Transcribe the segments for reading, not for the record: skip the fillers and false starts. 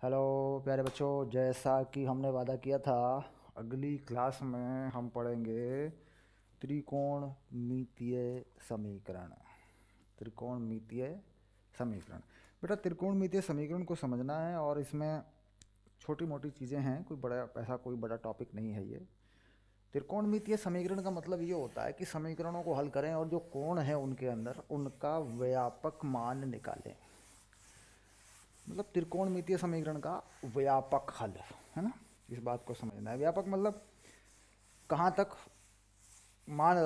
Hello प्यारे बच्चों, जैसा कि हमने वादा किया था, अगली क्लास में हम पढ़ेंगे त्रिकोणमितीय समीकरण। त्रिकोणमितीय समीकरण। बेटा, त्रिकोणमितीय समीकरण को समझना है और इसमें छोटी मोटी चीज़ें हैं, कोई बड़ा ऐसा कोई बड़ा टॉपिक नहीं है ये। त्रिकोणमितीय समीकरण का मतलब ये होता है कि समीकरणों को हल करें और जो कोण है उनके अंदर उनका व्यापक मान निकालें। मतलब त्रिकोणमितीय समीकरण का व्यापक हल है ना, इस बात को समझना है। व्यापक मतलब कहाँ तक मान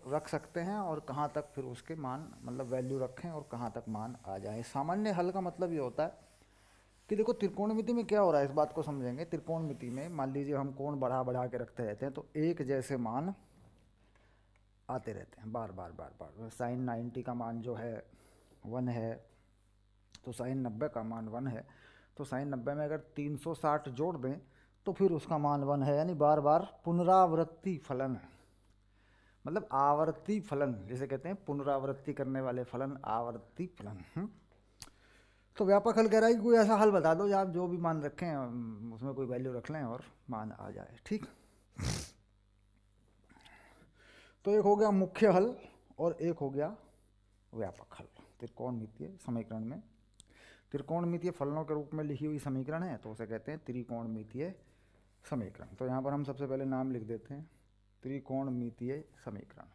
रख सकते हैं और कहाँ तक फिर उसके मान मतलब वैल्यू रखें और कहाँ तक मान आ जाए। सामान्य हल का मतलब ये होता है कि देखो त्रिकोणमिति में क्या हो रहा है, इस बात को समझेंगे। त्रिकोणमिति में मान लीजिए हम कोण बढ़ा बढ़ा के रखते रहते हैं तो एक जैसे मान आते रहते हैं बार बार बार बार। साइन 90 का मान जो है 1 है, तो साइन 90 का मान 1 है, तो साइन 90 में अगर 360 जोड़ दें तो फिर उसका मान 1 है। यानी बार बार पुनरावृत्ति फलन, मतलब आवर्ती फलन जिसे कहते हैं, पुनरावृत्ति करने वाले फलन आवर्ती फलन। तो व्यापक हल कह रहा है कि कोई ऐसा हल बता दो आप जो भी मान रखें उसमें कोई वैल्यू रख लें और मान आ जाए। ठीक, तो एक हो गया मुख्य हल और एक हो गया व्यापक हल त्रिकोणमितीय समीकरण में। त्रिकोणमितीय फलनों के रूप में लिखी हुई समीकरण है तो उसे कहते हैं त्रिकोणमितीय समीकरण। तो यहाँ पर हम सबसे पहले नाम लिख देते हैं त्रिकोणमितीय समीकरण।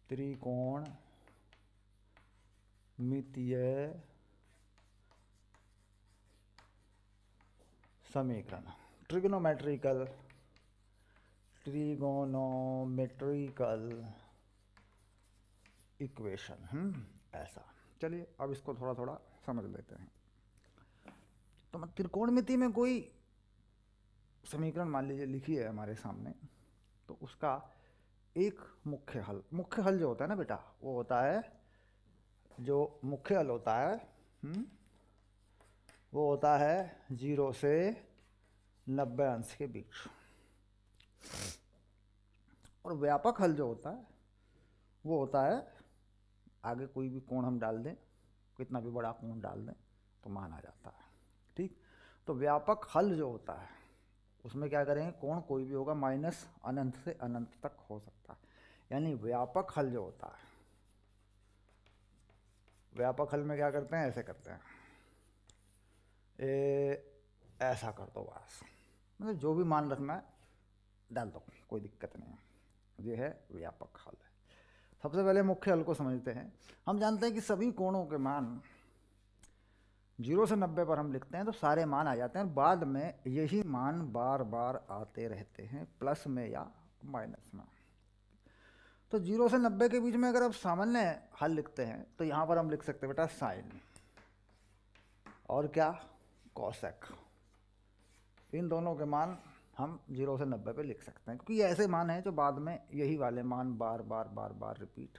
त्रिकोणमितीय समीकरण, ट्रिग्नोमेट्रिकल इक्वेशन। ऐसा, चलिए अब इसको थोड़ा थोड़ा समझ लेते हैं। तो त्रिकोणमिति में कोई समीकरण मान लीजिए लिखी है हमारे सामने, तो उसका एक मुख्य हल जो होता है ना बेटा, वो होता है, जो मुख्य हल होता है वो होता है 0 से 90 अंश के बीच। और व्यापक हल जो होता है वो होता है आगे कोई भी कोण हम डाल दें, कितना भी बड़ा कोण डाल दें तो मान आ जाता है। ठीक, तो व्यापक हल जो होता है उसमें क्या करेंगे, कोण कोई भी होगा, माइनस अनंत से अनंत तक हो सकता है। यानी व्यापक हल जो होता है, व्यापक हल में क्या करते हैं, ऐसे करते हैं, ऐसा कर दो बस, मतलब जो भी मान रखना है डाल दो, कोई दिक्कत नहीं है। ये है व्यापक हल है। सबसे पहले मुख्य हल को समझते हैं। हम जानते हैं कि सभी कोणों के मान 0 से 90 पर हम लिखते हैं तो सारे मान आ जाते हैं, बाद में यही मान बार बार आते रहते हैं, प्लस में या माइनस में। तो 0 से 90 के बीच में अगर आप सामान्य हल लिखते हैं तो यहाँ पर हम लिख सकते हैं बेटा साइन और क्या, कॉसेक। इन दोनों के मान हम 0 से 90 पे लिख सकते हैं, क्योंकि ये ऐसे मान हैं जो बाद में यही वाले मान बार बार बार बार रिपीट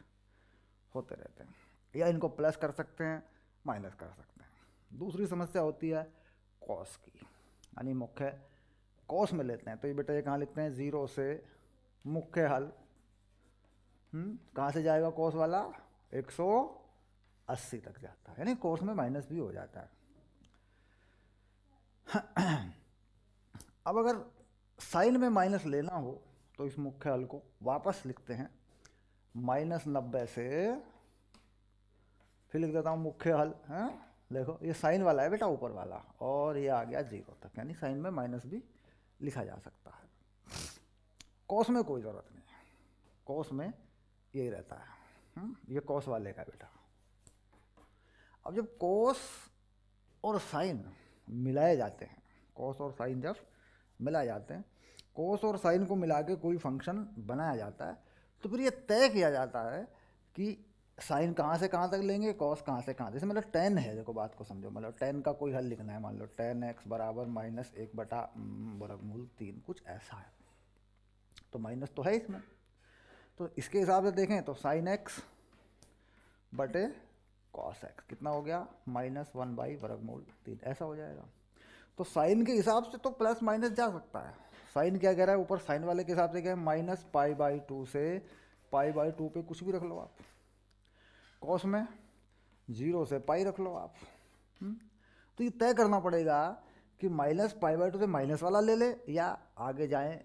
होते रहते हैं। या इनको प्लस कर सकते हैं, माइनस कर सकते हैं। दूसरी समस्या होती है कॉस की, यानी मुख्य कॉस में लेते हैं। तो ये बेटा ये कहाँ लिखते हैं, 0 से मुख्य हल कहाँ से जाएगा कॉस वाला, 180 तक जाता है, यानी कॉस में माइनस भी हो जाता है। अब अगर साइन में माइनस लेना हो तो इस मुख्य हल को वापस लिखते हैं -90 से, फिर लिख देता हूँ मुख्य हल है। देखो ये साइन वाला है बेटा ऊपर वाला, और ये आ गया 0 तक, यानी साइन में माइनस भी लिखा जा सकता है। कॉस में कोई ज़रूरत नहीं है, कॉस में यही रहता है। ये कॉस वाले का बेटा। अब जब कॉस और साइन मिलाए जाते हैं, कॉस और साइन जब मिलाए जाते हैं, कॉस और साइन को मिला के कोई फंक्शन बनाया जाता है, तो फिर ये तय किया जाता है कि साइन कहाँ से कहाँ तक लेंगे, कॉस कहाँ से कहाँ। जैसे मतलब टेन है, देखो बात को समझो, मतलब टेन का कोई हल लिखना है, मान लो tan x बराबर -1/√3, कुछ ऐसा है। तो माइनस तो है इसमें, तो इसके हिसाब से देखें तो साइन x बटे कॉस x कितना हो गया, -1/√3, ऐसा हो जाएगा। तो साइन के हिसाब से तो प्लस माइनस जा सकता है। साइन क्या कह रहा है ऊपर, साइन वाले के हिसाब से क्या है, -π/2 से π/2 पे कुछ भी रख लो आप। कॉस में 0 से पाई रख लो आप। तो ये तय करना पड़ेगा कि -π/2 से माइनस वाला ले ले या आगे जाएं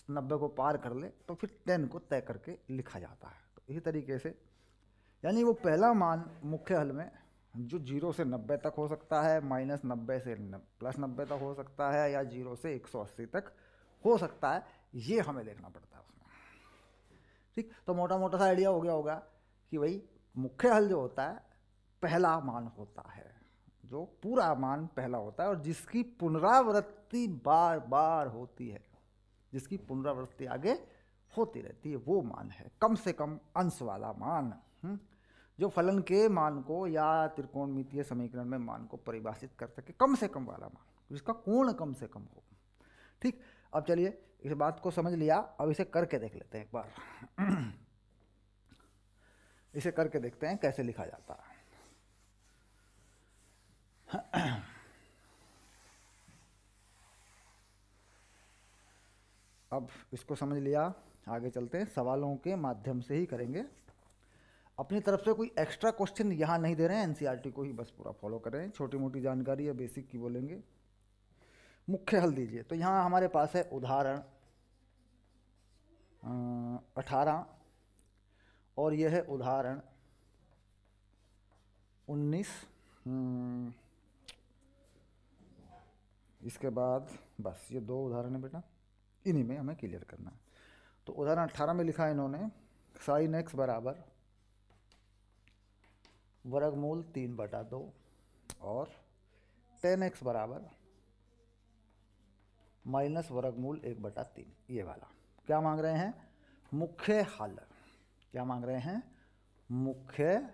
90 को पार कर ले, तो फिर 10 को तय करके लिखा जाता है। तो इसी तरीके से यानी वो पहला मान मुख्य हल में जो 0 से 90 तक हो सकता है, -90 से +90 तक हो सकता है, या 0 से 180 तक हो सकता है, ये हमें देखना पड़ता है उसमें। ठीक, तो मोटा मोटा सा आइडिया हो गया होगा कि भाई मुख्य हल जो होता है पहला मान होता है, जो पूरा मान पहला होता है और जिसकी पुनरावृत्ति बार बार होती है, जिसकी पुनरावृत्ति आगे होती रहती है, वो मान है कम से कम अंश वाला मान। जो फलन के मान को या त्रिकोणमितीय समीकरण में मान को परिभाषित कर सके, कम से कम वाला मान, जिसका कोण कम से कम हो। ठीक, अब चलिए इस बात को समझ लिया, अब इसे करके देख लेते हैं एक बार। इसे करके देखते हैं कैसे लिखा जाता है। अब इसको समझ लिया, आगे चलते हैं, सवालों के माध्यम से ही करेंगे। अपनी तरफ से कोई एक्स्ट्रा क्वेश्चन यहाँ नहीं दे रहे हैं, एनसीईआरटी को ही बस पूरा फॉलो करें। छोटी मोटी जानकारी है, बेसिक की बोलेंगे। मुख्य हल दीजिए, तो यहाँ हमारे पास है उदाहरण 18 और यह है उदाहरण 19। इसके बाद बस ये 2 उदाहरण है बेटा, इन्हीं में हमें क्लियर करना है। तो उदाहरण 18 में लिखा है इन्होंने sin x बराबर वर्गमूल 3/2 और tan x बराबर माइनस वर्गमूल 1/3। ये वाला क्या मांग रहे हैं? मुख्य हल। क्या मांग रहे हैं? मुख्य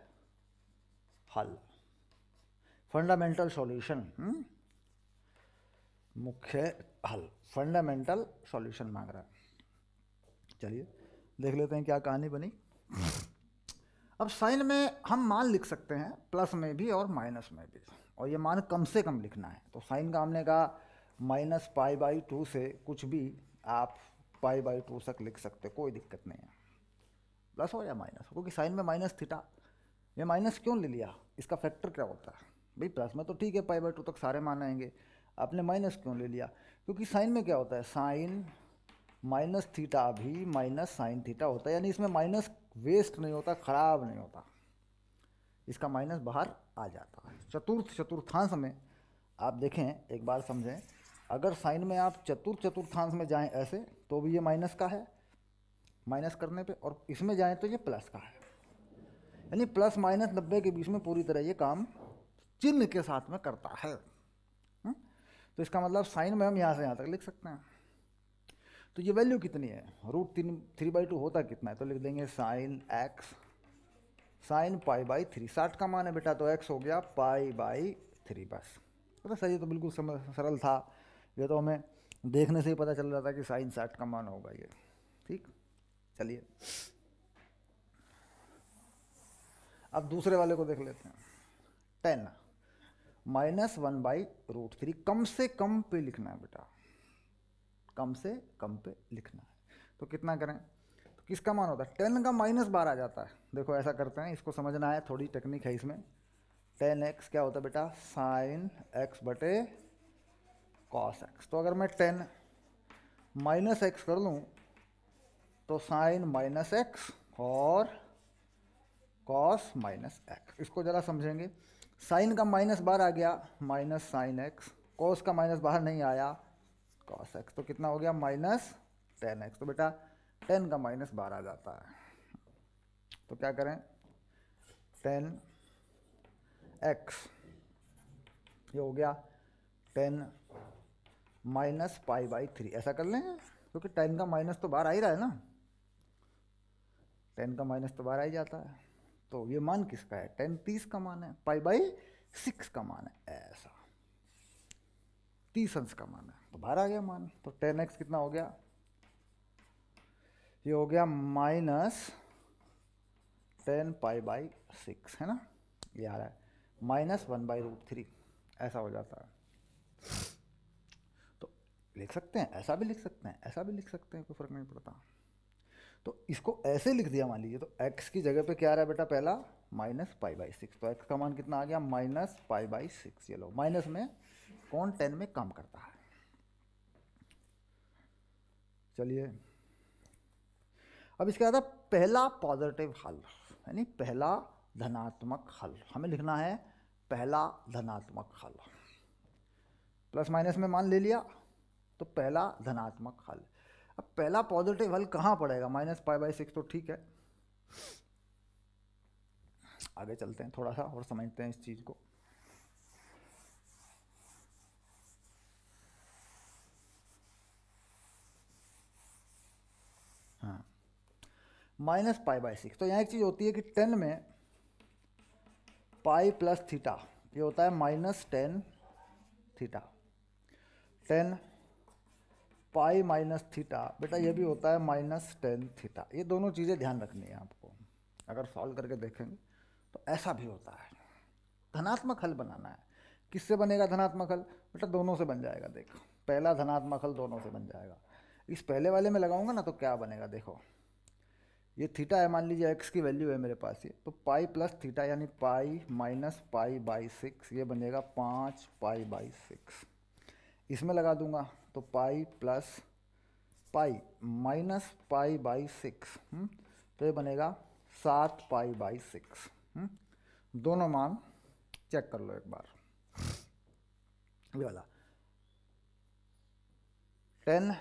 हल, फंडामेंटल सॉल्यूशन। मुख्य हल, फंडामेंटल सॉल्यूशन मांग रहा है। चलिए देख लेते हैं क्या कहानी बनी। अब साइन में हम मान लिख सकते हैं, प्लस में भी और माइनस में भी, और ये मान कम से कम लिखना है। तो साइन का हमने कहा -π/2 से कुछ भी आप π/2 तक लिख सकते, कोई दिक्कत नहीं है, प्लस हो या माइनस, क्योंकि साइन में माइनस थीटा। ये माइनस क्यों ले लिया? इसका फैक्टर क्या होता है भाई? प्लस में तो ठीक है π/2 तक सारे मान आएंगे, आपने माइनस क्यों ले लिया? क्योंकि साइन में क्या होता है, साइन माइनस थीटा भी माइनस साइन थीटा होता है, यानी इसमें माइनस वेस्ट नहीं होता, खराब नहीं होता, इसका माइनस बाहर आ जाता है। चतुर्थांश में आप देखें, एक बार समझें, अगर साइन में आप चतुर्थांश में जाएं ऐसे, तो भी ये माइनस का है माइनस करने पे, और इसमें जाएं तो ये प्लस का है, यानी प्लस माइनस 90 के बीच में पूरी तरह ये काम चिन्ह के साथ में करता है। तो इसका मतलब साइन में हम यहाँ से यहाँ तक लिख सकते हैं। तो ये वैल्यू कितनी है? √3/2 होता कितना है? तो लिख देंगे साइन x साइन π/3। 60 का मान है बेटा, तो x हो गया π/3 बस। तो सही, तो बिल्कुल सरल था। ये तो हमें देखने से ही पता चल रहा था कि साइन 60 का मान होगा ये। ठीक, चलिए अब दूसरे वाले को देख लेते हैं। 10 -1/√3। कम से कम पे लिखना है बेटा, कम से कम पे लिखना है। तो कितना करें? तो किसका मान होता है? 10 का -12 आ जाता है। देखो ऐसा करते हैं, इसको समझना है, थोड़ी टेक्निक है इसमें। 10x क्या होता है बेटा? Sine x/cos x। तो अगर मैं 10 -x कर लूँ तो साइन -x और cos -x। इसको ज़रा समझेंगे। साइन का -12 आ गया, माइनस साइन x, cos का माइनस बाहर नहीं आया, cos x। तो कितना हो गया? -10x। तो बेटा 10 का -12 आ जाता है। तो क्या करें? 10x ये हो गया 10 -π/3। ऐसा कर लें, क्योंकि 10 का माइनस तो बाहर आ ही रहा है ना, 10 का माइनस तो बाहर आ ही जाता है। तो ये मान किसका है? 10 30 का मान है, π/6 का मान है, ऐसा 30 अंश का मान है, तो बाहर आ गया मान। तो 10x कितना हो गया? ये हो गया -10π/6, है ना, ये आ रहा है -1/√3, ऐसा हो जाता है। लिख सकते हैं, ऐसा भी लिख सकते हैं, ऐसा भी लिख सकते हैं, कोई फर्क नहीं पड़ता। तो इसको ऐसे लिख दिया मान लीजिए, तो x की जगह पे क्या आ रहा है बेटा, पहला -π/6, तो x का मान कितना आ गया -π/6। ये लो, माइनस में कौन 10 में कम करता है। चलिए अब इसके बाद पहला पॉजिटिव हल, यानी पहला धनात्मक हल। हमें लिखना है पहला धनात्मक हल। प्लस माइनस में मान ले लिया, तो पहला धनात्मक हल। अब पहला पॉजिटिव हल कहाँ पड़ेगा, -π/6, तो ठीक है। आगे चलते हैं, थोड़ा सा और समझते हैं इस चीज़ को। हाँ, -π/6, तो यहाँ एक चीज़ होती है कि 10 में पाई प्लस थीटा, ये होता है -10 थीटा। 10 पाई माइनस थीटा, बेटा ये भी होता है -10 थीटा। ये दोनों चीज़ें ध्यान रखनी है आपको, अगर सॉल्व करके देखेंगे तो ऐसा भी होता है। धनात्मक हल बनाना है, किससे बनेगा धनात्मक हल, बेटा दोनों से बन जाएगा। देखो पहला धनात्मक हल दोनों से बन जाएगा। इस पहले वाले में लगाऊंगा ना, तो क्या बनेगा, देखो ये थीटा है, मान लीजिए x की वैल्यू है मेरे पास ये, तो पाई प्लस थीटा यानी पाई माइनस π/6, ये बनेगा 5π/6। इसमें लगा दूंगा तो पाई प्लस पाई माइनस π/6, तो ये बनेगा 7π/6। दोनों मान चेक कर लो एक बार। ये वाला 10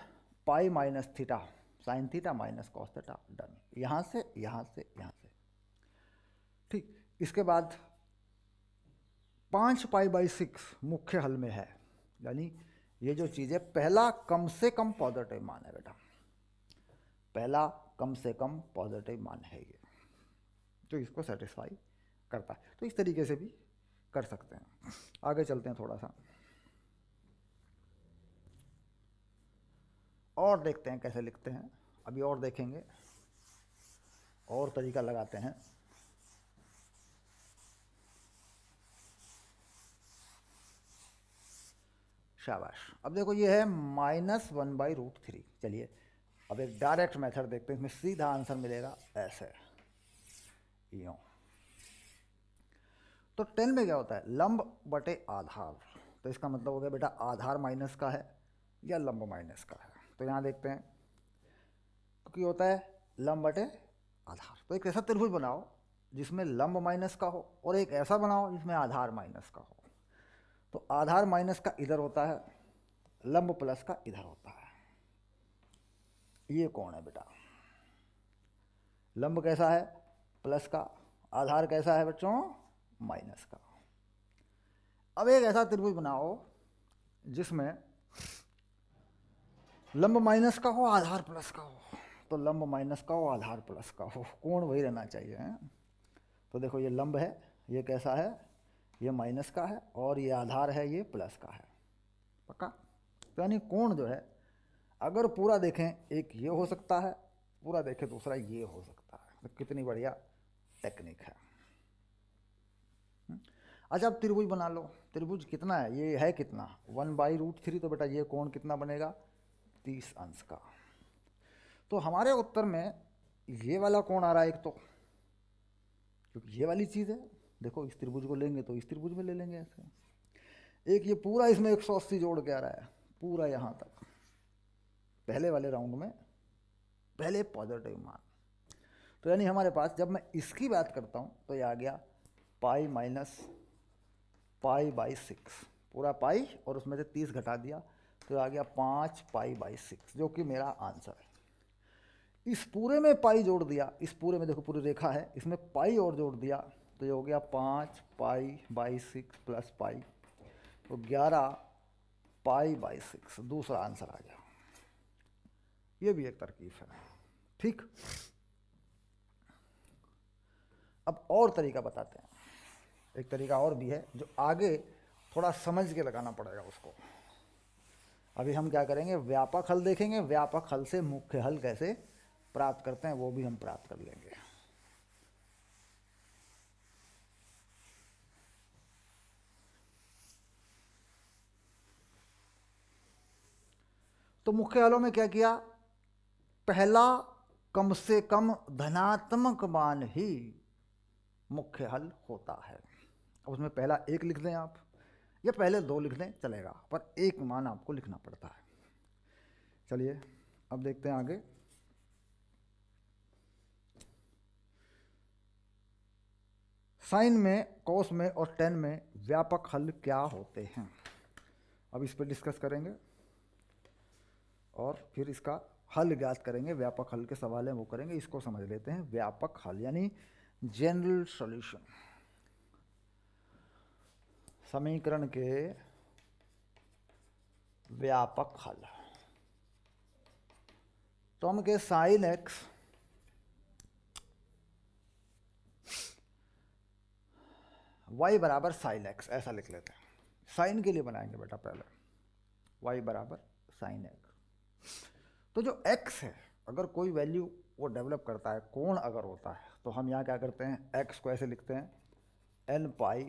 pi minus theta sine theta minus cos theta, done. यहाँ से यहाँ से यहाँ से, ठीक। इसके बाद 5π/6 मुख्य हल में है, यानी ये जो चीज़ है पहला कम से कम पॉजिटिव मान है बेटा, पहला कम से कम पॉजिटिव मान है ये, जो इसको सेटिस्फाई करता है। तो इस तरीके से भी कर सकते हैं। आगे चलते हैं थोड़ा सा और देखते हैं कैसे लिखते हैं। अभी और देखेंगे, और तरीका लगाते हैं। शाबाश। अब देखो ये है -1/√3। चलिए अब एक डायरेक्ट मेथड देखते हैं, इसमें सीधा आंसर मिलेगा ऐसे, यूं। तो 10 में क्या होता है, लंब बटे आधार। तो इसका मतलब हो गया बेटा आधार माइनस का है या लंब माइनस का है। तो यहाँ देखते हैं, क्योंकि होता है लंब बटे आधार, तो एक ऐसा त्रिभुज बनाओ जिसमें लंब माइनस का हो, और एक ऐसा बनाओ जिसमें आधार माइनस का हो। तो आधार माइनस का इधर होता है, लंब प्लस का इधर होता है। ये कौन है बेटा, लंब कैसा है, प्लस का, आधार कैसा है बच्चों, माइनस का। अब एक ऐसा त्रिभुज बनाओ जिसमें लंब माइनस का हो, आधार प्लस का हो। तो लंब माइनस का हो, आधार प्लस का हो, कोण वही रहना चाहिए है? तो देखो ये लंब है, ये कैसा है, ये माइनस का है, और ये आधार है, ये प्लस का है, पक्का। तो यानी कोण जो है अगर पूरा देखें एक ये हो सकता है, पूरा देखें दूसरा ये हो सकता है। तो कितनी बढ़िया टेक्निक है। अच्छा अब त्रिभुज बना लो। त्रिभुज कितना है, ये है कितना 1/√3, तो बेटा ये कोण कितना बनेगा 30 अंश का। तो हमारे उत्तर में ये वाला कोण आ रहा है एक, तो क्योंकि ये वाली चीज़ है। देखो इस त्रिभुज को लेंगे तो इस त्रिभुज में ले लेंगे ऐसे। एक ये पूरा इसमें 180 जोड़ के आ रहा है, पूरा यहाँ तक, पहले वाले राउंड में पहले पॉजिटिव मान। तो यानी हमारे पास जब मैं इसकी बात करता हूँ तो ये आ गया पाई माइनस π/6, पूरा पाई और उसमें से 30 घटा दिया, तो आ गया 5π/6, जो कि मेरा आंसर है। इस पूरे में पाई जोड़ दिया, इस पूरे में देखो पूरी रेखा है, इसमें पाई और जोड़ दिया, तो ये हो गया 5π/6 प्लस पाई, तो 11π/6, दूसरा आंसर आ गया। ये भी एक तरकीब है, ठीक। अब और तरीका बताते हैं, एक तरीका और भी है जो आगे थोड़ा समझ के लगाना पड़ेगा उसको। अभी हम क्या करेंगे, व्यापक हल देखेंगे, व्यापक हल से मुख्य हल कैसे प्राप्त करते हैं वो भी हम प्राप्त कर लेंगे। तो मुख्य हलों में क्या किया, पहला कम से कम धनात्मक मान ही मुख्य हल होता है। अब उसमें पहला एक लिख दें आप, या पहले दो लिख दें चलेगा, पर एक मान आपको लिखना पड़ता है। चलिए अब देखते हैं आगे। साइन में, कॉस में और टेन में व्यापक हल क्या होते हैं, अब इस पर डिस्कस करेंगे और फिर इसका हल ज्ञात करेंगे। व्यापक हल के सवाल हैं वो करेंगे। इसको समझ लेते हैं, व्यापक हल यानी जनरल सॉल्यूशन। समीकरण के व्यापक हल। तो हम के साइन एक्स y बराबर साइन एक्स ऐसा लिख लेते हैं। साइन के लिए बनाएंगे बेटा पहले, y बराबर साइन एक्स। तो जो x है, अगर कोई वैल्यू वो डेवलप करता है, कोण अगर होता है, तो हम यहाँ क्या करते हैं, x को ऐसे लिखते हैं n पाई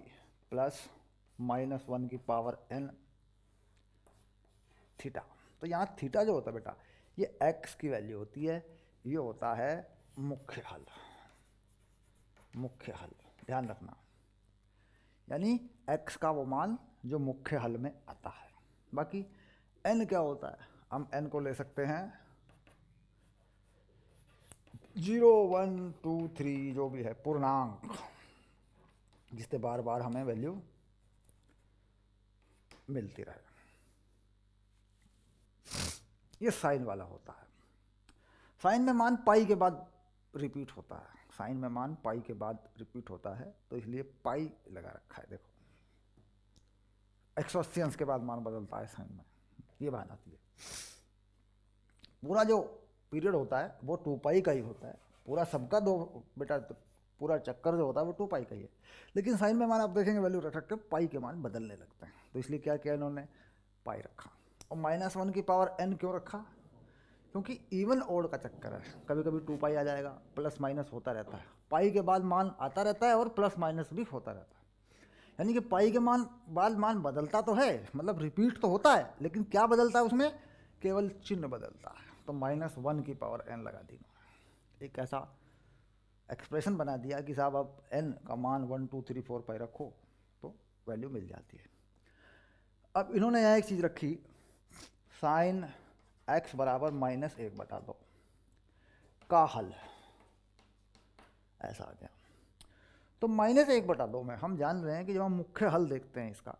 प्लस माइनस 1 की पावर n थीटा। तो यहाँ थीटा जो होता है बेटा, ये x की वैल्यू होती है, ये होता है मुख्य हल। मुख्य हल ध्यान रखना, यानी x का वो मान जो मुख्य हल में आता है। बाकी n क्या होता है, हम n को ले सकते हैं 0, 1, 2, 3 जो भी है पूर्णांक, जिससे बार बार हमें वैल्यू मिलती रहे। ये साइन वाला होता है। साइन में मान पाई के बाद रिपीट होता है, साइन में मान पाई के बाद रिपीट होता है, तो इसलिए पाई लगा रखा है। देखो 180 अंश के बाद मान बदलता है साइन में, ये बात आती है। पूरा जो पीरियड होता है वो 2 पाई का ही होता है, पूरा सबका दो बेटा, तो पूरा चक्कर जो होता है वो 2 पाई का ही है। लेकिन साइन में मान आप देखेंगे वैल्यू रख रख के पाई के मान बदलने लगते हैं, तो इसलिए क्या किया इन्होंने, पाई रखा। और -1 की पावर n क्यों रखा, क्योंकि इवन ओड का चक्कर है, कभी कभी 2 पाई आ जाएगा, प्लस माइनस होता रहता है, पाई के बाद मान आता रहता है और प्लस माइनस भी होता रहता है। यानी कि पाई के बाद मान बदलता तो है, मतलब रिपीट तो होता है, लेकिन क्या बदलता है उसमें, केवल चिन्ह बदलता है। तो -1 की पावर n लगा दी, एक ऐसा एक्सप्रेशन बना दिया कि साहब अब n का मान 1, 2, 3, 4, 5 रखो तो वैल्यू मिल जाती है। अब इन्होंने यहाँ एक चीज़ रखी, साइन x बराबर -1/2 का हल, ऐसा आ गया। तो -1/2 में हम जान रहे हैं कि जब हम मुख्य हल देखते हैं इसका,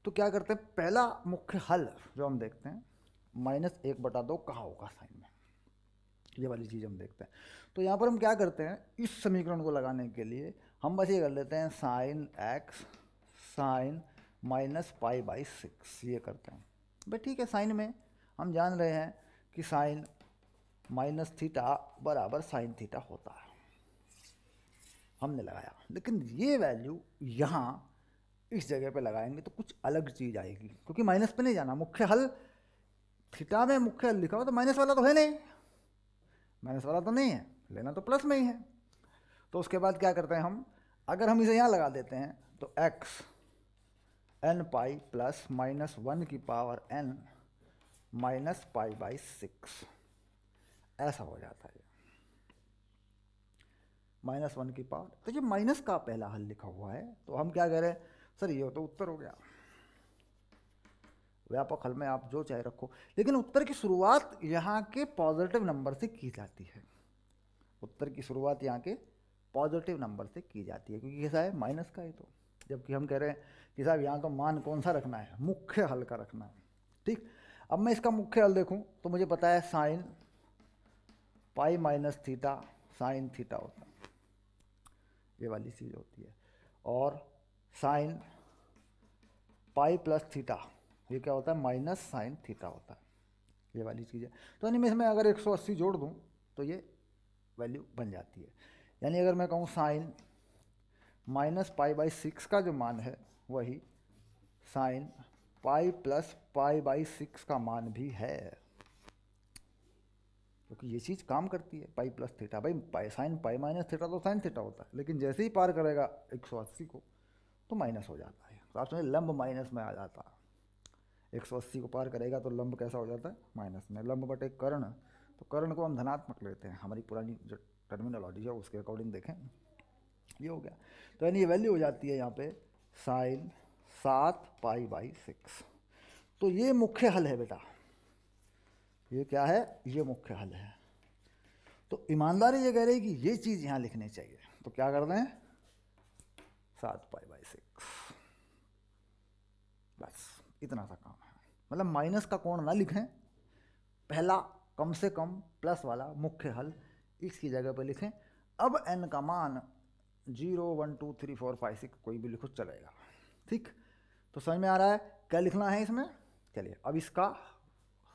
तो क्या करते हैं, पहला मुख्य हल जो हम देखते हैं -1/2 कहाँ होगा साइन में, ये वाली चीज़ हम देखते हैं। तो यहाँ पर हम क्या करते हैं, इस समीकरण को लगाने के लिए हम बस ये कर लेते हैं साइन x साइन -π/6, ये करते हैं भाई। ठीक है, साइन में हम जान रहे हैं कि साइन -θ बराबर साइन थीटा होता है, हमने लगाया। लेकिन ये वैल्यू यहाँ इस जगह पे लगाएंगे तो कुछ अलग चीज़ आएगी, क्योंकि माइनस पे नहीं जाना। मुख्य हल थीटा में मुख्य हल लिखा हुआ तो माइनस वाला तो है नहीं, माइनस वाला तो नहीं है, लेना तो प्लस में ही है। तो उसके बाद क्या करते हैं हम, अगर हम इसे यहाँ लगा देते हैं तो x n पाई प्लस -1 की पावर n -π/6 ऐसा हो जाता है, -1 की पावर। तो ये माइनस का पहला हल लिखा हुआ है, तो हम क्या कह रहे हैं, सर ये तो उत्तर हो गया। व्यापक हल में आप जो चाहे रखो, लेकिन उत्तर की शुरुआत यहाँ के पॉजिटिव नंबर से की जाती है। उत्तर की शुरुआत यहाँ के पॉजिटिव नंबर से की जाती है, क्योंकि कैसा है, माइनस का है। तो जबकि हम कह रहे हैं कि साहब यहाँ तो मान कौन सा रखना है, मुख्य हल का रखना है। ठीक, अब मैं इसका मुख्य हल देखूँ तो मुझे पता है साइन π-θ साइन थीटा होता है, ये वाली चीज़ होती है। और साइन π+θ ये क्या होता है, माइनस साइन थीटा होता है, ये वाली चीज़ है। तो यानी मैं इसमें अगर 180 जोड़ दूँ तो ये वैल्यू बन जाती है। यानी अगर मैं कहूँ साइन -π/6 का जो मान है वही साइन पाई प्लस π/6 का मान भी है, क्योंकि ये चीज़ काम करती है पाई प्लस थीटा। भाई साइन पाई माइनस थीटा तो साइन थीटा होता है, लेकिन जैसे ही पार करेगा 180 को तो माइनस हो जाता है। तो आप समझे, लंब माइनस में आ जाता है। 180 को पार करेगा तो लंब कैसा हो जाता है, माइनस में। लंब बटे कर्ण तो कर्ण को हम धनात्मक लेते हैं, हमारी पुरानी जो टर्मिनोलॉजी है उसके अकॉर्डिंग देखें। ये हो गया, तो यानी ये वैल्यू हो जाती है यहाँ पे साइन 7π/6। तो ये मुख्य हल है बेटा, ये क्या है, ये मुख्य हल है। तो ईमानदारी ये कह रही है कि ये चीज़ यहाँ लिखनी चाहिए, तो क्या कर दें 7π/6, बस इतना सा काम है। मतलब माइनस का कोण ना लिखें, पहला कम से कम प्लस वाला मुख्य हल इसकी जगह पे लिखें। अब n का मान 0 1 2 3 4 5 6 कोई भी लिखो चलेगा, ठीक। तो समझ में आ रहा है क्या लिखना है इसमें। चलिए अब इसका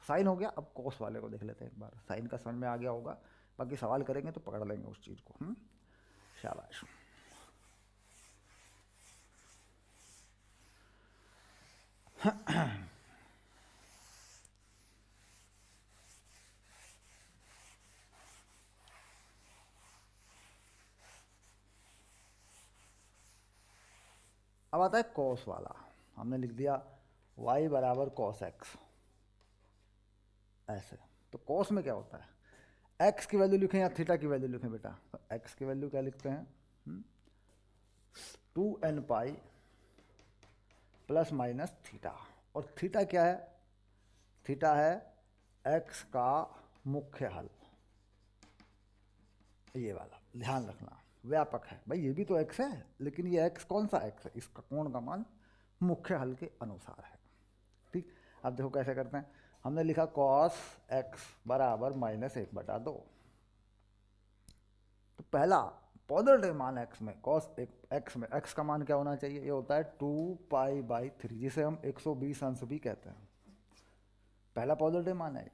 साइन हो गया, अब कोस वाले को देख लेते हैं एक बार। साइन का समझ में आ गया होगा, बाकी सवाल करेंगे तो पकड़ लेंगे उस चीज़ को। शाबाश। अब आता है कॉस वाला। हमने लिख दिया y बराबर कॉस एक्स, ऐसे। तो कॉस में क्या होता है, x की वैल्यू लिखें या थीटा की वैल्यू लिखें बेटा। तो x की वैल्यू क्या लिखते हैं 2n π ± थीटा। और थीटा क्या है, थीटा है x का मुख्य हल, ये वाला ध्यान रखना, व्यापक है भाई। ये भी तो x है, लेकिन ये x कौन सा x है, इसका कोण का मान मुख्य हल के अनुसार है, ठीक। अब देखो कैसे करते हैं। हमने लिखा cos x बराबर -1/2। तो पहला पॉजिटिव मान x में, cos x में x का मान क्या होना चाहिए, ये होता है 2π/3, जिसे हम 120 अंश भी कहते हैं। पहला पॉजिटिव मान है ये।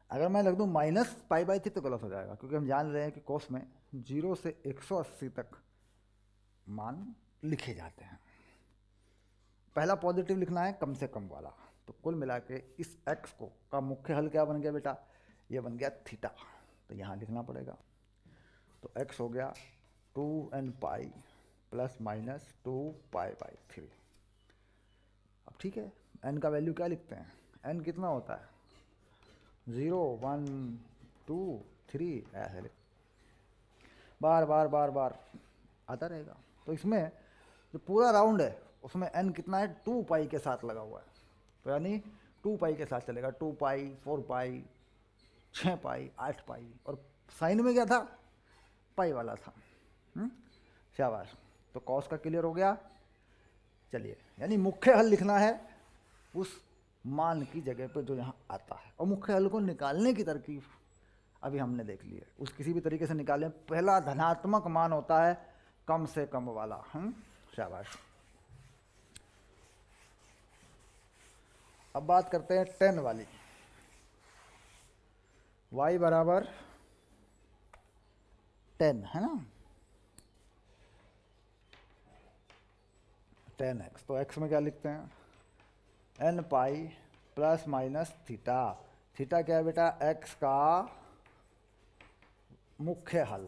अगर मैं लिख दूँ -π/3 तो गलत हो जाएगा, क्योंकि हम जान रहे हैं कि cos में 0 से 180 तक मान लिखे जाते हैं। पहला पॉजिटिव लिखना है कम से कम वाला। तो कुल मिला के इस x को का मुख्य हल क्या बन गया बेटा, ये बन गया थीटा। तो यहाँ लिखना पड़ेगा। तो x हो गया 2n π ± 2π/3। अब ठीक है, n का वैल्यू क्या लिखते हैं, n कितना होता है 0 1 2 3 ऐसे लिख, बार बार बार बार आता रहेगा। तो इसमें जो पूरा राउंड है उसमें n कितना है 2π के साथ लगा हुआ है। तो यानी 2π के साथ चलेगा, 2π 4π 6π 8π। और साइन में क्या था, पाई वाला था। शाबाश। तो कॉस का क्लियर हो गया। चलिए, यानी मुख्य हल लिखना है उस मान की जगह पे जो यहाँ आता है, और मुख्य हल को निकालने की तरकीब अभी हमने देख ली है। उस किसी भी तरीके से निकालें, पहला धनात्मक मान होता है कम से कम वाला। शाबाश। अब बात करते हैं 10 वाली। y बराबर 10 है ना, 10x। तो x में क्या लिखते हैं n π ± थीटा। थीटा क्या है बेटा, x का मुख्य हल।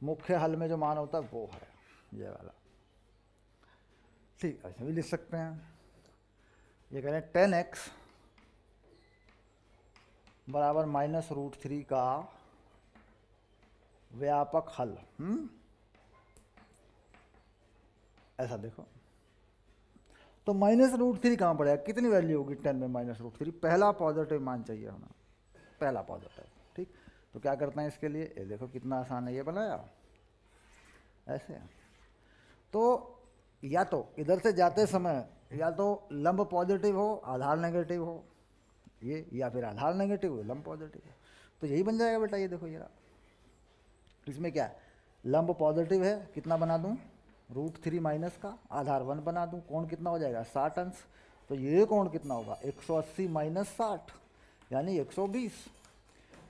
मुख्य हल में जो मान होता है वो है ये वाला, ठीक। ऐसे भी लिख सकते हैं। ये कह रहे हैं 10x बराबर -√3 का व्यापक हल। ऐसा देखो, तो -√3 कहाँ पड़ेगा, कितनी वैल्यू होगी 10 में -√3। पहला पॉजिटिव मान चाहिए होना, पहला पॉजिटिव, ठीक। तो क्या करते हैं इसके लिए, ये देखो कितना आसान है, ये बनाया ऐसे। तो या तो इधर से जाते समय या तो लंब पॉजिटिव हो आधार नेगेटिव हो ये, या फिर आधार नेगेटिव हो लंब पॉजिटिव हो, तो यही बन जाएगा बेटा। ये देखो ये रहा। इसमें क्या है, लंब पॉजिटिव है, कितना बना दूं √3 माइनस का, आधार 1 बना दूं, कोण कितना हो जाएगा 60 अंश। तो ये कोण कितना होगा 180 - 60 यानी 120,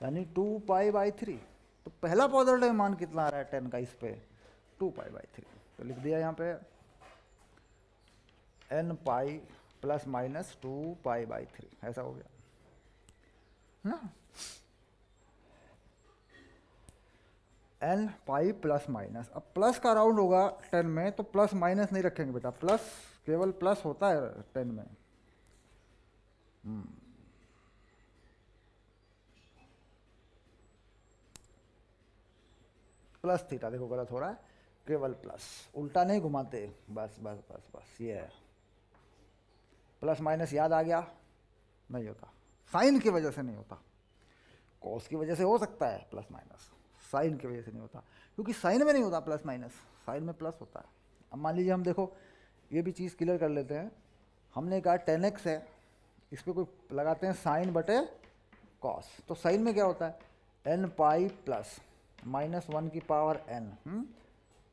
यानी 2π/3। तो पहला पॉजिटिव मान कितना आ रहा है 10 का, इस पे 2π/3। तो लिख दिया यहाँ पे n π ± 2π/3, ऐसा हो गया ना। n π ±। अब प्लस का राउंड होगा 10 में, तो प्लस माइनस नहीं रखेंगे बेटा, प्लस केवल प्लस होता है 10 में। प्लस थीटा, देखो गलत हो रहा है, केवल प्लस, उल्टा नहीं घुमाते, बस बस बस बस ये है। प्लस माइनस याद आ गया? नहीं होता, साइन की वजह से नहीं होता। कॉस की वजह से हो सकता है प्लस माइनस, साइन की वजह से नहीं होता, क्योंकि साइन में नहीं होता प्लस माइनस, साइन में प्लस होता है। अब मान लीजिए हम देखो ये भी चीज़ क्लियर कर लेते हैं। हमने कहा 10x है, इस पर कोई लगाते हैं साइन बटे कॉस, तो साइन में क्या होता है n पाई प्लस -1 की पावर n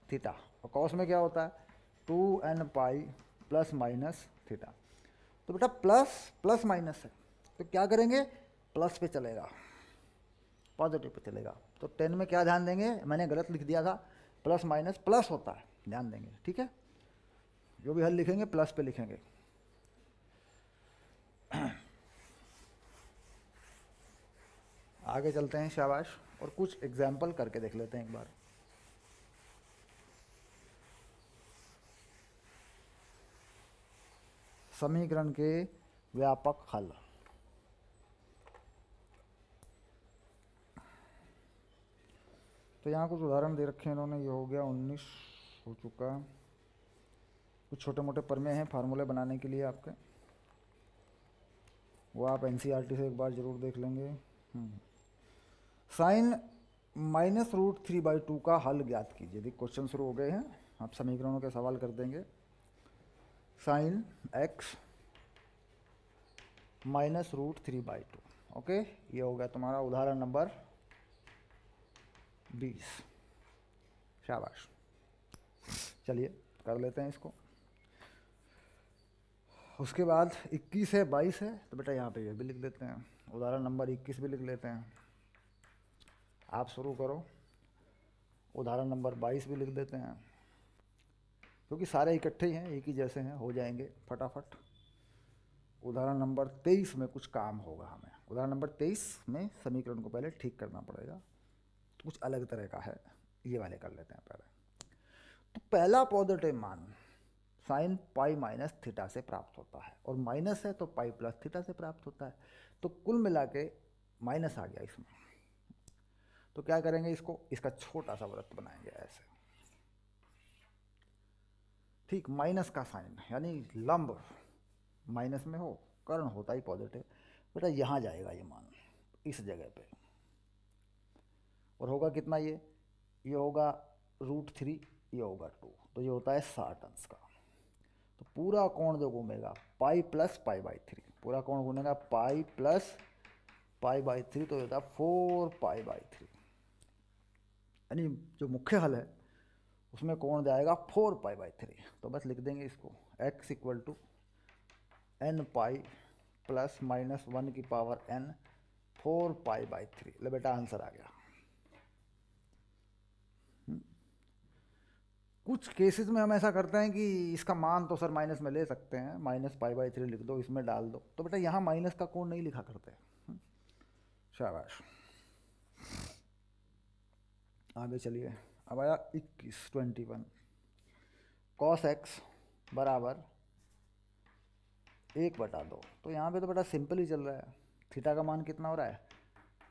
थीटा, और कॉस में क्या होता है 2n पाई प्लस माइनस थीटा। तो बेटा प्लस प्लस माइनस है, तो क्या करेंगे, प्लस पे चलेगा, पॉजिटिव पे चलेगा। तो 10 में क्या ध्यान देंगे, मैंने गलत लिख दिया था, प्लस माइनस प्लस होता है, ध्यान देंगे, ठीक है। जो भी हल लिखेंगे प्लस पे लिखेंगे। आगे चलते हैं, शाबाश, और कुछ एग्जाम्पल करके देख लेते हैं एक बार। समीकरण के व्यापक हल। तो यहाँ कुछ उदाहरण दे रखे हैं इन्होंने, ये हो गया 19 हो चुका। कुछ छोटे मोटे प्रमेय हैं फार्मूले बनाने के लिए आपके, वो आप एनसीईआरटी से एक बार ज़रूर देख लेंगे। साइन -√3/2 का हल ज्ञात कीजिए। यदि क्वेश्चन शुरू हो गए हैं, आप समीकरणों के सवाल कर देंगे। साइन x -√3/2, ओके, ये हो गया तुम्हारा उदाहरण नंबर 20। शाबाश, चलिए कर लेते हैं इसको। उसके बाद 21 है, 22 है, तो बेटा यहाँ पे ये भी लिख देते हैं, उदाहरण नंबर 21 भी लिख लेते हैं। आप शुरू करो, उदाहरण नंबर 22 भी लिख देते हैं, क्योंकि सारे इकट्ठे ही हैं, एक ही जैसे हैं, हो जाएंगे फटाफट। उदाहरण नंबर 23 में कुछ काम होगा हमें। उदाहरण नंबर 23 में समीकरण को पहले ठीक करना पड़ेगा, तो कुछ अलग तरह का है, ये वाले कर लेते हैं पहले। तो पहला पॉजिटिव मान साइन पाई माइनस थीटा से प्राप्त होता है, और माइनस है तो पाई प्लस थीटा से प्राप्त होता है, तो कुल मिला के माइनस आ गया इसमें। तो क्या करेंगे, इसको, इसका छोटा सा वृत्त बनाएंगे ऐसे, ठीक, माइनस का साइन यानी लंब माइनस में हो, कर्ण होता ही पॉजिटिव, बेटा यहाँ जाएगा ये मान इस जगह पे, और होगा कितना, ये होगा √3, ये होगा 2, तो ये होता है 60 अंश का। तो पूरा कोण जो घूमेगा पाई प्लस पाई/3, पूरा कोण घूमेगा पाई प्लस पाई/3, तो होता है 4π/3, यानी जो मुख्य हल है उसमें कोण जाएगा 4π/3। तो बस लिख देंगे इसको, x = n पाई प्लस -1 की पावर n 4π/3। ले बेटा आंसर आ गया। कुछ केसेस में हम ऐसा करते हैं कि इसका मान तो सर माइनस में ले सकते हैं, -π/3 लिख दो, इसमें डाल दो, तो बेटा यहाँ माइनस का कोण नहीं लिखा करते। शाबाश, आगे चलिए। अब आया 21 cos x बराबर 1/2। तो यहाँ पे तो बेटा सिंपल ही चल रहा है, थीटा का मान कितना हो रहा है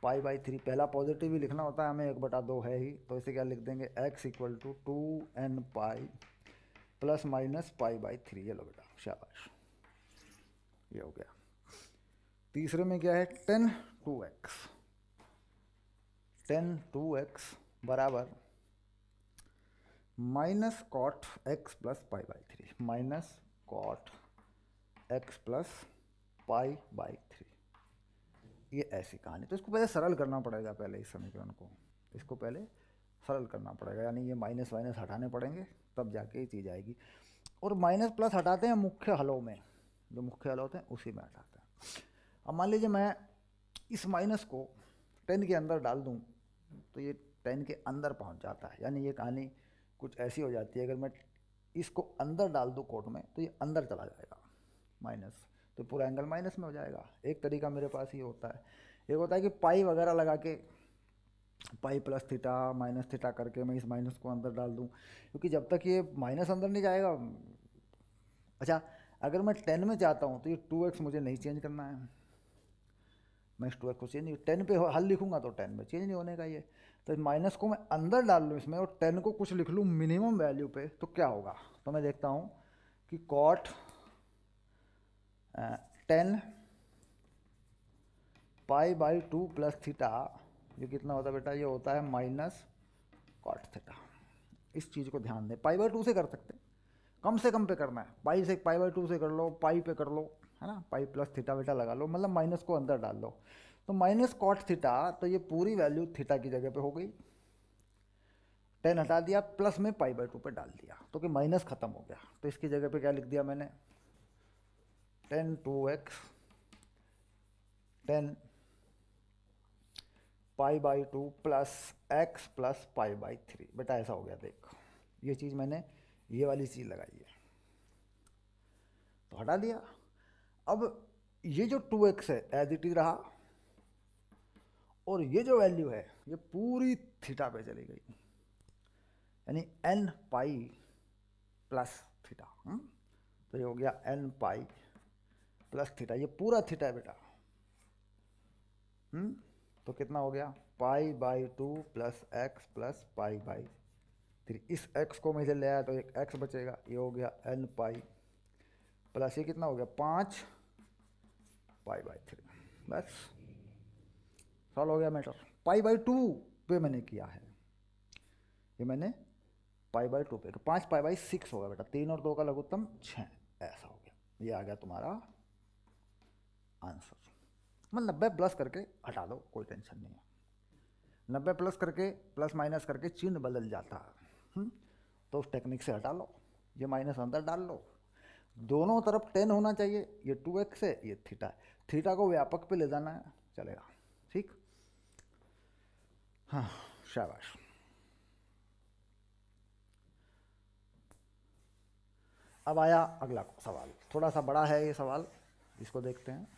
π/3, पहला पॉजिटिव ही लिखना होता है हमें, 1/2 है ही, तो इसे क्या लिख देंगे, x = 2n पाई प्लस माइनस π/3। ये लो बेटा, शाबाश, ये हो गया। तीसरे में क्या है, tan 2x बराबर -cot x plus π/3, -cot x plus π/3, ये ऐसी कहानी। तो इसको पहले सरल करना पड़ेगा, पहले इस समीकरण को, इसको पहले सरल करना पड़ेगा, यानी ये माइनस वाइनस हटाने पड़ेंगे, तब जाके ये चीज़ आएगी। और माइनस प्लस हटाते हैं मुख्य हलों में, जो मुख्य हल होते हैं उसी में हटाते हैं। अब मान लीजिए मैं इस माइनस को 10 के अंदर डाल दूँ, तो ये 10 के अंदर पहुँच जाता है, यानी ये कहानी कुछ ऐसी हो जाती है, अगर मैं इसको अंदर डाल दूँ कोट में, तो ये अंदर चला जाएगा माइनस, तो पूरा एंगल माइनस में हो जाएगा। एक तरीका मेरे पास ये होता है, एक होता है कि पाई वगैरह लगा के pi plus theta minus theta करके मैं इस माइनस को अंदर डाल दूं, क्योंकि जब तक ये माइनस अंदर नहीं जाएगा। अच्छा, अगर मैं 10 में चाहता हूँ तो ये 2x मुझे नहीं चेंज करना है, मैं इस 2x को चेंज नहीं, 10 पे हल लिखूंगा तो 10 में चेंज नहीं होने का ये, तो इस माइनस को मैं अंदर डाल लूँ इसमें और 10 को कुछ लिख लूँ मिनिमम वैल्यू पे, तो क्या होगा? तो मैं देखता हूँ कि कॉट 10 π/2 प्लस थीटा, ये कितना होता है बेटा? ये होता है माइनस कॉट थीटा। इस चीज़ को ध्यान दें, π/2 से कर सकते हैं, कम से कम पे करना है, पाई से π/2 से कर लो, पाई पे कर लो, है ना, पाई प्लस थीटा बेटा लगा लो, मतलब माइनस को अंदर डाल लो। तो माइनस कॉट थीटा, तो ये पूरी वैल्यू थीटा की जगह पे हो गई, 10 हटा दिया, प्लस में π/2 पे डाल दिया, तो कि माइनस खत्म हो गया। तो इसकी जगह पे क्या लिख दिया मैंने? 10 2x 10 π/2 प्लस x प्लस π/3। बेटा ऐसा हो गया, देख ये चीज़ मैंने ये वाली चीज़ लगाई है, तो हटा दिया। अब ये जो 2x है एज इट इज रहा, और ये जो वैल्यू है ये पूरी थीटा पे चली गई, यानी n पाई प्लस थीटा। तो ये हो गया n पाई प्लस थीटा, ये पूरा थीटा है बेटा। तो कितना हो गया? π/2 प्लस x प्लस π/3। इस x को मैं इधर ले आया तो एक x बचेगा, ये हो गया n पाई प्लस ये कितना हो गया? 5 π/3। बस सॉल्व हो गया मैटर। π/2 पे मैंने किया है, ये मैंने π/2 पे, तो 5 π/6 होगा बेटा, 3 और 2 का लघुत्तम 6, ऐसा हो गया। ये आ गया तुम्हारा आंसर। मतलब 90 प्लस करके हटा दो, कोई टेंशन नहीं है। 90 प्लस करके प्लस माइनस करके चिन्ह बदल जाता है, तो उस टेक्निक से हटा लो, ये माइनस अंदर डाल लो, दोनों तरफ 10 होना चाहिए। ये 2x है, ये थीटा है, थीटा को व्यापक पे ले जाना है, चलेगा, ठीक। हाँ शाबाश। अब आया अगला सवाल, थोड़ा सा बड़ा है ये सवाल, इसको देखते हैं।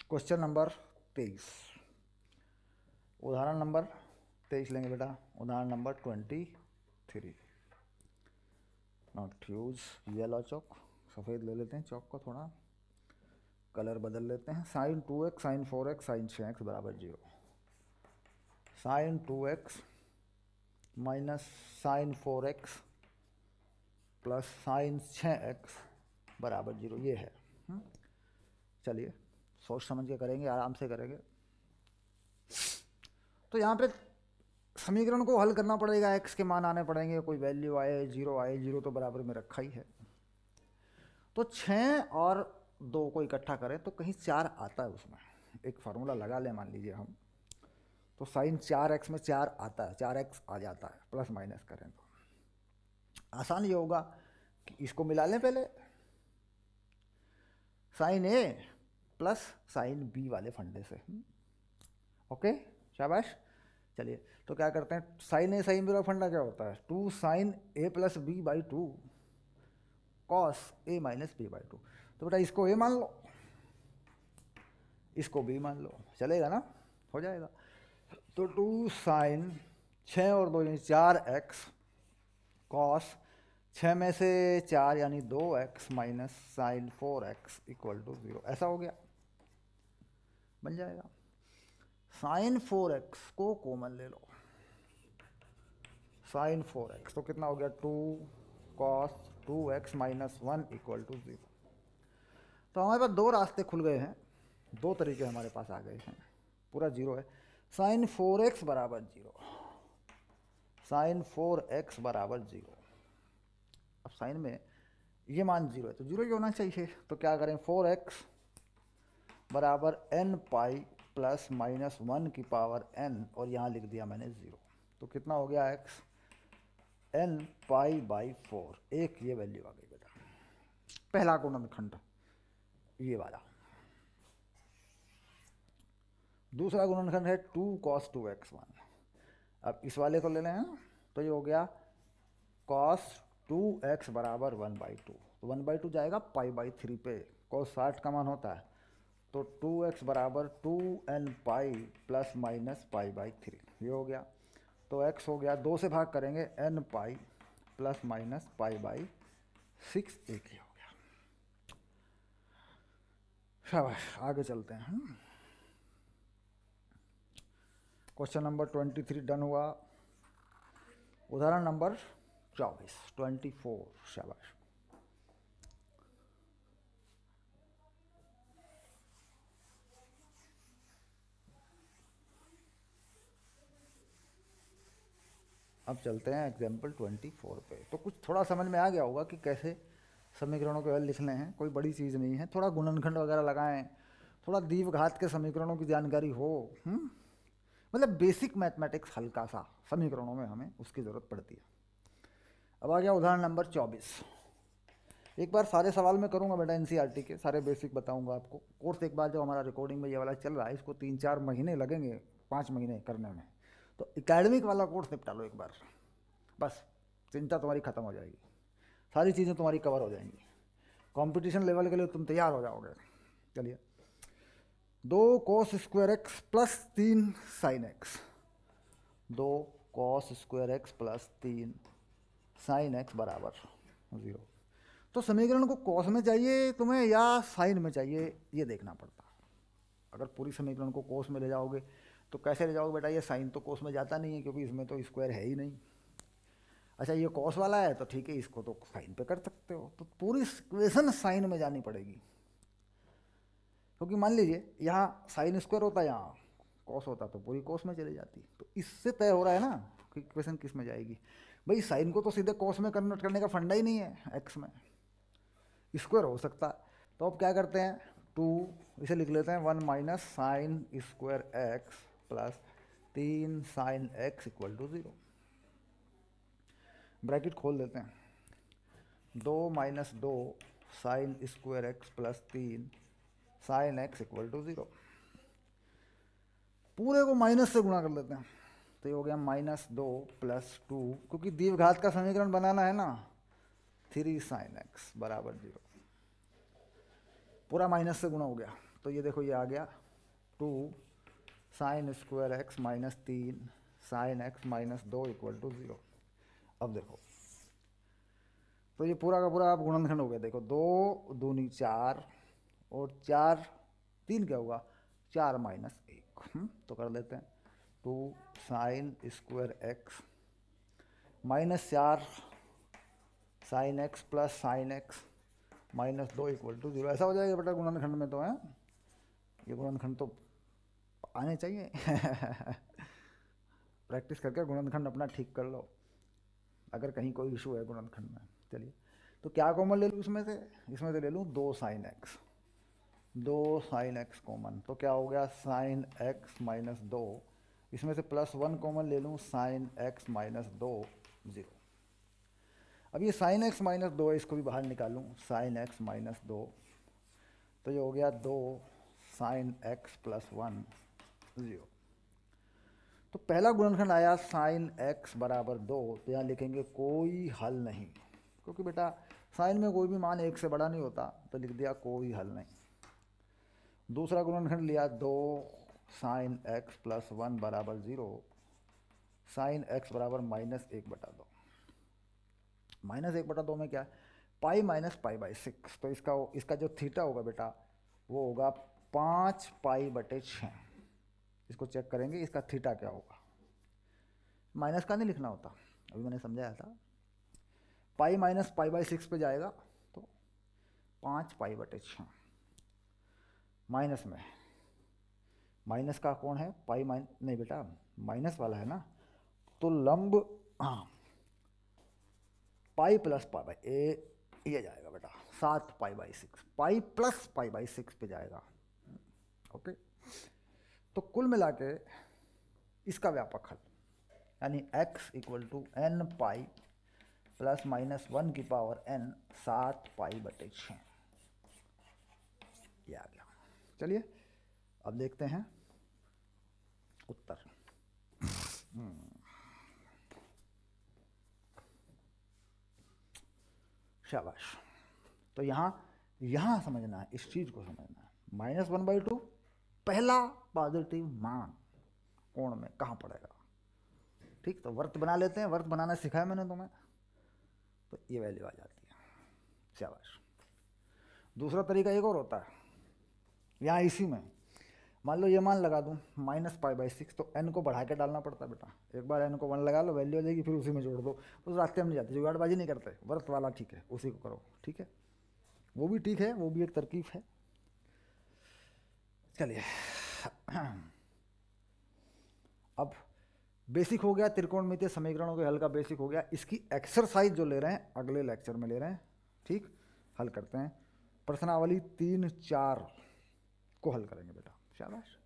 क्वेश्चन नंबर 23, उदाहरण नंबर 23 लेंगे बेटा, उदाहरण नंबर 23। नॉट यूज येलो चौक, सफ़ेद ले लेते हैं चौक को, थोड़ा कलर बदल लेते हैं। Sign 2x sign 4x sign 6x बराबर 0। Sine 2x minus sine 4x plus sine 6x बराबर 0, ये है। चलिए सोच समझ के करेंगे, आराम से करेंगे। तो यहाँ पे समीकरण को हल करना पड़ेगा, x के मान आने पड़ेंगे, कोई वैल्यू आए, 0 आए, 0 तो बराबर में रखा ही है। तो 6 और 2 को इकट्ठा करें तो कहीं 4 आता है, उसमें एक फार्मूला लगा लें मान लीजिए हम, तो साइन 4x में 4 आता है, 4x आ जाता है, प्लस माइनस करें तो आसान ये होगा कि इसको मिला लें पहले, sign A plus sine B वाले फंडे से। ओके शाबाश। चलिए तो क्या करते हैं, साइन ए साइन बी वाला फंडा क्या होता है? 2 sine A plus B by 2 cos A minus B by 2। तो बेटा इसको ए मान लो, इसको बी मान लो, चलेगा ना, हो जाएगा। तो 2 साइन 6 और 2 यानी 4x कॉस 6 में से 4 यानी 2x minus sine 4x equal to 0, ऐसा हो गया, बन जाएगा। साइन 4x को कॉमन ले लो, साइन 4x तो कितना हो गया? 2 cos 2x minus 1 equal to 0। तो हमारे पास दो रास्ते खुल गए हैं, दो तरीके हमारे पास आ गए हैं, पूरा 0 है। साइन 4x बराबर 0, साइन 4x बराबर 0। अब साइन में ये मान 0 है तो 0 ही होना चाहिए, तो क्या करें? 4x बराबर n पाई प्लस माइनस 1 की पावर n, और यहाँ लिख दिया मैंने 0, तो कितना हो गया x? n पाई बाई 4, एक ये वैल्यू आ गई बेटा, पहला गुणनखंड ये वाला। दूसरा गुणनखंड है 2 cos 2x1। अब इस वाले को ले लें, तो ये हो गया cos 2x बराबर 1/2, तो 1/2 जाएगा π/3 पे, cos 60 का मान होता है, तो 2x बराबर 2n पाई प्लस माइनस π/3, ये हो गया। तो x हो गया, 2 से भाग करेंगे n pi plus minus pi by 6, एक ही हो गया। शाबाश, आगे चलते हैं। क्वेश्चन नंबर 23 डन हुआ। उदाहरण नंबर 24। शाबाश। अब चलते हैं एग्जाम्पल 24 पे। तो कुछ थोड़ा समझ में आ गया होगा कि कैसे समीकरणों के हल लिखने हैं, कोई बड़ी चीज़ नहीं है। थोड़ा गुणनखंड वगैरह लगाएं, थोड़ा द्विघात के समीकरणों की जानकारी हो, मतलब बेसिक मैथमेटिक्स हल्का सा समीकरणों में हमें उसकी ज़रूरत पड़ती है। अब आ गया उदाहरण नंबर 24। एक बार सारे सवाल मैं करूँगा बेटा एनसीईआरटी के, सारे बेसिक बताऊँगा आपको। कोर्स एक बार जो हमारा रिकॉर्डिंग में ये वाला चल रहा है, इसको 3-4 महीने लगेंगे, 5 महीने करने में। तो एकेडमिक वाला कोर्स निपटा लो एक बार, बस चिंता तुम्हारी खत्म हो जाएगी, सारी चीज़ें तुम्हारी कवर हो जाएंगी, कंपटीशन लेवल के लिए तुम तैयार हो जाओगे। चलिए, 2 cos square X plus 3 sine x, 2 cos square X plus 3 sine x बराबर 0। तो समीकरण को कॉस में चाहिए तुम्हें या साइन में चाहिए, ये देखना पड़ता। अगर पूरी समीकरण को कोस में ले जाओगे तो कैसे ले जाओगे बेटा, ये साइन तो कोस में जाता नहीं है क्योंकि इसमें तो स्क्वायर है ही नहीं। अच्छा, ये कॉस वाला है तो ठीक है, इसको तो साइन पे कर सकते हो। तो पूरी इक्वेशन साइन में जानी पड़ेगी, क्योंकि मान लीजिए यहाँ साइन स्क्वायर होता, यहाँ कॉस होता, तो पूरी कॉस में चली जाती। तो इससे तय हो रहा है ना कि इक्वेशन किस में जाएगी। भाई साइन को तो सीधे कॉस में कन्वर्ट करने का फंडा ही नहीं है, एक्स में स्क्वायर हो सकता। तो अब क्या करते हैं, 2 इसे लिख लेते हैं 1 minus sine square X plus 3 sine X equal to 0। Bracket खोल देते हैं, 2 minus 2 sine square X plus 3 sine X equal to 0। पूरे को माइनस से गुणा कर लेते हैं, तो ये हो गया -2 प्लस 2, क्योंकि द्विघात का समीकरण बनाना है ना, 3 साइन एक्स बराबर 0। पूरा माइनस से गुणा हो गया, तो ये देखो ये आ गया 2 sine square X minus 3 sine X minus 2 equal to 0। अब देखो, तो ये पूरा का पूरा आप गुणनखंड हो गया। देखो 2 दूनी 4 और 4 3 क्या होगा, 4 माइनस 1। तो कर लेते हैं 2 sine square X minus 4 sine X plus sine X minus 2 equal to 0। ऐसा हो जाएगा बेटा गुणनखंड में, तो है ये गुणनखंड तो आने चाहिए। प्रैक्टिस करके गुणनखंड अपना ठीक कर लो, अगर कहीं कोई इशू है गुणनखंड में। चलिए, तो क्या कॉमन ले लूँ इसमें से ले लूँ 2 sine x, 2 sine x common, तो क्या हो गया साइन एक्स माइनस 2, इसमें से प्लस 1 कॉमन ले लूँ, साइन एक्स माइनस 2 0। अब ये साइन एक्स माइनस 2 है, इसको भी बाहर निकालूँ, साइन एक्स माइनस 2, तो ये हो गया 2 साइन एक्स प्लस 1 0। तो पहला गुणनखंड आया साइन एक्स बराबर 2, तो यहाँ लिखेंगे कोई हल नहीं, क्योंकि बेटा साइन में कोई भी मान 1 से बड़ा नहीं होता, तो लिख दिया कोई हल नहीं। दूसरा गुणनखंड लिया 2 साइन एक्स प्लस 1 बराबर 0, साइन एक्स बराबर -1/2। -1/2 में क्या है, पाई माइनस पाई बाई 6, तो इसका जो थीटा होगा बेटा वो होगा 5 पाई/6। इसको चेक करेंगे इसका थीटा क्या होगा। माइनस का नहीं लिखना होता, अभी मैंने समझाया था। पाई माइनस पाई बाई 6 पे जाएगा तो 5 पाई/6। माइनस में माइनस का कौन है, पाई नहीं बेटा माइनस वाला है ना, तो लंब पाई प्लस पाई बाई ये जाएगा बेटा 7 पाई/6, पाई प्लस पाई/6 पे जाएगा। ओके, तो कुल मिला के इसका व्यापक हल यानी x equal to n pi plus minus 1 की पावर n 7 पाई/6 ये आ गया। चलिए अब देखते हैं उत्तर। शाबाश। तो यहाँ समझना है, इस चीज़ को समझना है, -1/2 पहला पॉजिटिव मान कोण में कहाँ पड़ेगा। ठीक, तो वर्त बना लेते हैं, वर्त बनाना सिखाया मैंने तुम्हें, तो ये वैल्यू आ जाती है। शाबाश। दूसरा तरीका एक और होता है, यहाँ इसी में मान लो ये मान लगा दूँ -π/6, तो n को बढ़ा के डालना पड़ता है बेटा। एक बार n को 1 लगा लो, वैल्यू आ जाएगी, फिर उसी में जोड़ दो। उस रास्ते में नहीं जाते, जुगाड़बाजी नहीं करते, वर्त वाला ठीक है, उसी को करो, ठीक है। वो भी ठीक है, वो भी एक तरकीब है। चलिए अब बेसिक हो गया, त्रिकोणमितीय समीकरणों के हल का बेसिक हो गया। इसकी एक्सरसाइज जो ले रहे हैं अगले लेक्चर में ले रहे हैं, ठीक। हल करते हैं, प्रश्नावली 3, 4 को हल करेंगे बेटा। शाबाश।